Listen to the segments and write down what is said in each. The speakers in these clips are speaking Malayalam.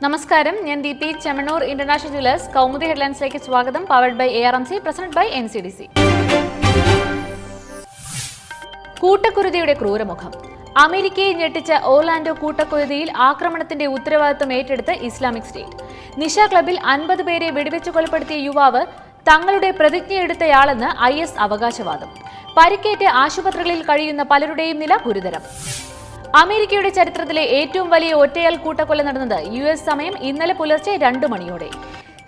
നമസ്കാരം, ഞാൻ ദീപ്തി. ചെമ്മണ്ണൂർ ഇന്റർനാഷണൽ ജ്വല്ലേഴ്സ് കൗമുദി ഹെഡ്ലൈൻസിലേക്ക് സ്വാഗതം. Powered by ARMC, present by NCDC. കൂട്ടക്കുരുതിയുടെ ക്രൂരമുഖം. അമേരിക്കയെ ഞെട്ടിച്ച ഓർലാൻഡോ കൂട്ടക്കുരുതിയിൽ ആക്രമണത്തിന്റെ ഉത്തരവാദിത്വം ഏറ്റെടുത്ത് ഇസ്ലാമിക് സ്റ്റേറ്റ്. നിശ ക്ലബിൽ 50 പേരെ വെടിവെച്ച് കൊലപ്പെടുത്തിയ യുവാവ് തങ്ങളുടെ പ്രതിജ്ഞയെടുത്തയാളെന്ന് IS അവകാശവാദം. പരിക്കേറ്റ് ആശുപത്രികളിൽ കഴിയുന്ന പലരുടെയും നില ഗുരുതരം. അമേരിക്കയുടെ ചരിത്രത്തിലെ ഏറ്റവും വലിയ ഒറ്റയാൾ കൂട്ടക്കൊല നടന്നത് US സമയം ഇന്നലെ പുലർച്ചെ 2 മണിയോടെ.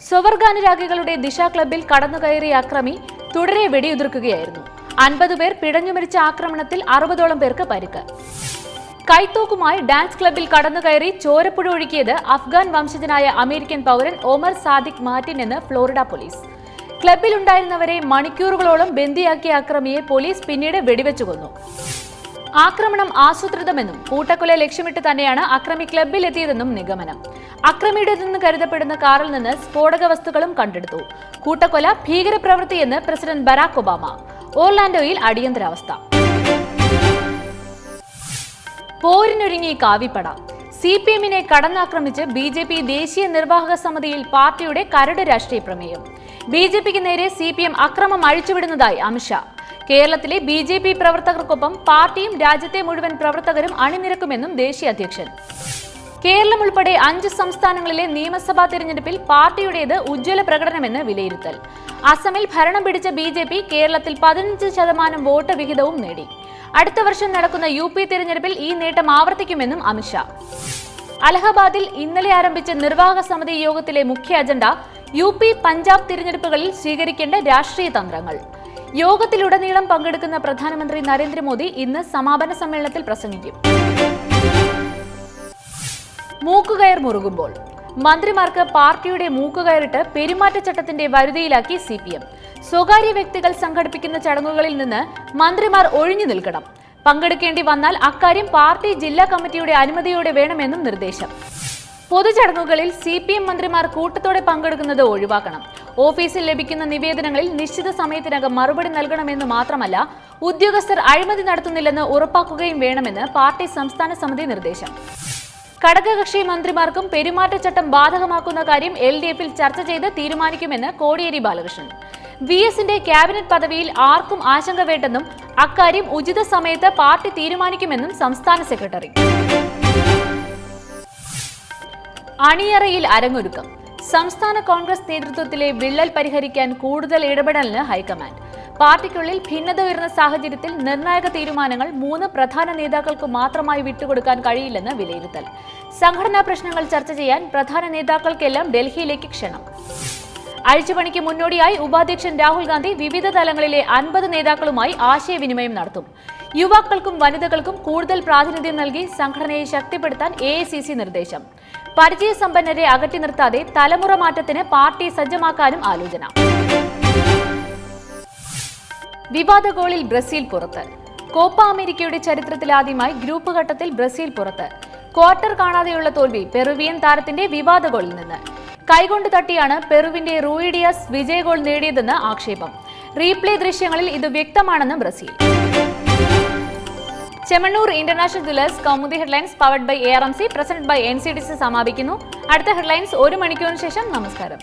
സ്വവർഗാനുരാഗികളുടെ ദിശ ക്ലബിൽ കടന്നുകയറിയ അക്രമി തുടരെ വെടിയുതിർക്കുകയായിരുന്നു. 50 പേർ പിടഞ്ഞു മരിച്ച ആക്രമണത്തിൽ 60ഓളം പേർക്ക് പരിക്ക്. കൈത്തോക്കുമായി ഡാൻസ് ക്ലബിൽ കടന്നുകയറി ചോരപ്പുഴ ഒഴുക്കിയത് അഫ്ഗാൻ വംശജനായ അമേരിക്കൻ പൗരൻ ഒമർ സാദിഖ് മാർട്ടിൻ എന്ന് ഫ്ലോറിഡ പോലീസ്. ക്ലബിലുണ്ടായിരുന്നവരെ മണിക്കൂറുകളോളം ബന്ദിയാക്കിയ അക്രമിയെ പോലീസ് പിന്നീട് വെടിവെച്ചു കൊന്നു. ആക്രമണം ആസൂത്രിതമെന്നും കൂട്ടക്കൊല ലക്ഷ്യമിട്ട് തന്നെയാണ് അക്രമി ക്ലബിൽ എത്തിയതെന്നും നിഗമനം. അക്രമിയുടേതെന്ന് കരുതപ്പെടുന്ന കാറിൽ നിന്ന് സ്ഫോടക വസ്തുക്കളും കണ്ടെടുത്തു. കൂട്ടക്കൊല ഭീകരപ്രവൃത്തിയെന്ന് പ്രസിഡന്റ് ബരാക് ഒബാമ. ഓർലാൻഡോയിൽ അടിയന്തരാവസ്ഥ. പോരിനൊരുങ്ങി കാവിപ്പട. CPM-നെ കടന്നാക്രമിച്ച് BJP ദേശീയ നിർവാഹക സമിതിയിൽ പാർട്ടിയുടെ കരട് രാഷ്ട്രീയ പ്രമേയം. BJPക്ക് നേരെ CPM അക്രമം അഴിച്ചുവിടുന്നതായി അമിത്ഷാ. കേരളത്തിലെ BJP പ്രവർത്തകർക്കൊപ്പം പാർട്ടിയും രാജ്യത്തെ മുഴുവൻ പ്രവർത്തകരും അണിനിരക്കുമെന്നും ദേശീയ അധ്യക്ഷൻ. കേരളം ഉൾപ്പെടെ 5 സംസ്ഥാനങ്ങളിലെ നിയമസഭാ തെരഞ്ഞെടുപ്പിൽ പാർട്ടിയുടേത് ഉജ്ജ്വല പ്രകടനമെന്ന് വിലയിരുത്തൽ. അസമിൽ ഭരണം പിടിച്ച BJP കേരളത്തിൽ 15% വോട്ട് വിഹിതവും നേടി. അടുത്ത വർഷം നടക്കുന്ന UP തെരഞ്ഞെടുപ്പിൽ ഈ നേട്ടം ആവർത്തിക്കുമെന്നും അമിത്ഷാ. അലഹബാദിൽ ഇന്നലെ ആരംഭിച്ച നിർവാഹക സമിതി യോഗത്തിലെ മുഖ്യ അജണ്ട UP, പഞ്ചാബ് തിരഞ്ഞെടുപ്പുകളിൽ സ്വീകരിക്കേണ്ട രാഷ്ട്രീയ തന്ത്രങ്ങൾ. യോഗത്തിലുടനീളം പങ്കെടുക്കുന്ന പ്രധാനമന്ത്രി നരേന്ദ്രമോദി ഇന്ന് സമാപന സമ്മേളനത്തിൽ പ്രസംഗിക്കും. മൂക്കുകയർ മുറുകുമ്പോൾ മന്ത്രിമാർക്ക് പാർട്ടിയുടെ മൂക്കുകയറിട്ട് പെരുമാറ്റച്ചട്ടത്തിന്റെ വരുതിയിലാക്കി CPM. സ്വകാര്യ വ്യക്തികൾ സംഘടിപ്പിക്കുന്ന ചടങ്ങുകളിൽ നിന്ന് മന്ത്രിമാർ ഒഴിഞ്ഞു നിൽക്കണം. പങ്കെടുക്കേണ്ടി വന്നാൽ അക്കാര്യം പാർട്ടി ജില്ലാ കമ്മിറ്റിയുടെ അനുമതിയോടെ വേണമെന്നും നിർദ്ദേശം. പൊതുചടങ്ങുകളിൽ CPM മന്ത്രിമാർ കൂട്ടത്തോടെ പങ്കെടുക്കുന്നത് ഒഴിവാക്കണം. ഓഫീസിൽ ലഭിക്കുന്ന നിവേദനങ്ങളിൽ നിശ്ചിത സമയത്തിനകം മറുപടി നൽകണമെന്ന് മാത്രമല്ല, ഉദ്യോഗസ്ഥർ അഴിമതി നടത്തുന്നില്ലെന്ന് ഉറപ്പാക്കുകയും വേണമെന്ന് പാർട്ടി സംസ്ഥാന സമിതി നിർദ്ദേശം. ഘടകകക്ഷി മന്ത്രിമാർക്കും പെരുമാറ്റച്ചട്ടം ബാധകമാക്കുന്ന കാര്യം LDF-ൽ ചർച്ച ചെയ്ത് തീരുമാനിക്കുമെന്ന് കോടിയേരി ബാലകൃഷ്ണൻ. VS-ന്റെ ക്യാബിനറ്റ് പദവിയിൽ ആർക്കും ആശങ്ക വേണ്ടെന്നും അക്കാര്യം ഉചിത സമയത്ത് പാർട്ടി തീരുമാനിക്കുമെന്നും സംസ്ഥാന സെക്രട്ടറി. അണിയറയിൽ അരങ്ങൊരുക്കം. സംസ്ഥാന കോൺഗ്രസ് നേതൃത്വത്തിലെ വിള്ളൽ പരിഹരിക്കാൻ കൂടുതൽ ഇടപെടലിന് ഹൈക്കമാൻഡ്. പാർട്ടിക്കുള്ളിൽ ഭിന്നത ഉയർന്ന സാഹചര്യത്തിൽ നിർണായക തീരുമാനങ്ങൾ 3 പ്രധാന നേതാക്കൾക്ക് മാത്രമായി വിട്ടുകൊടുക്കാൻ കഴിയില്ലെന്ന് വിലയിരുത്തൽ. സംഘടനാ പ്രശ്നങ്ങൾ ചർച്ച ചെയ്യാൻ പ്രധാന നേതാക്കൾക്കെല്ലാം ഡൽഹിയിലേക്ക് ക്ഷണം. അഴിച്ചുപണിക്ക് മുന്നോടിയായി ഉപാധ്യക്ഷൻ രാഹുൽ ഗാന്ധി വിവിധ തലങ്ങളിലെ 50 നേതാക്കളുമായി ആശയവിനിമയം നടത്തും. യുവാക്കൾക്കും വനിതകൾക്കും കൂടുതൽ പ്രാതിനിധ്യം നൽകി സംഘടനയെ ശക്തിപ്പെടുത്താൻ AICC നിർദ്ദേശം. പരിചയസമ്പന്നരെ അകറ്റി നിർത്താതെ തലമുറ മാറ്റത്തിന് പാർട്ടി സജ്ജമാക്കാനും ആലോചന. വിവാദ ഗോളിൽ ബ്രസീൽ പുറത്ത്. കോപ്പ അമേരിക്കയുടെ ചരിത്രത്തിലാദ്യമായി ഗ്രൂപ്പ് ഘട്ടത്തിൽ ബ്രസീൽ പുറത്ത്. ക്വാർട്ടർ കാണാതെയുള്ള തോൽവി പെറുവിയൻ താരത്തിന്റെ വിവാദ ഗോളിൽ നിന്ന്. കൈകൊണ്ട് തട്ടിയാണ് പെറുവിന്റെ റൂയിഡിയാസ് വിജയ ഗോൾ നേടിയതെന്ന് ആക്ഷേപം. റീപ്ലേ ദൃശ്യങ്ങളിൽ ഇത് വ്യക്തമാണെന്ന് Brazil. Chemmanur international jewellers Kaumudi headlines powered by ARMC, present by NCDC സമാപിക്കുന്നു. അടുത്ത ഹെഡ്ലൈൻസ് 1 മണിക്കൂറിന് ശേഷം. നമസ്കാരം.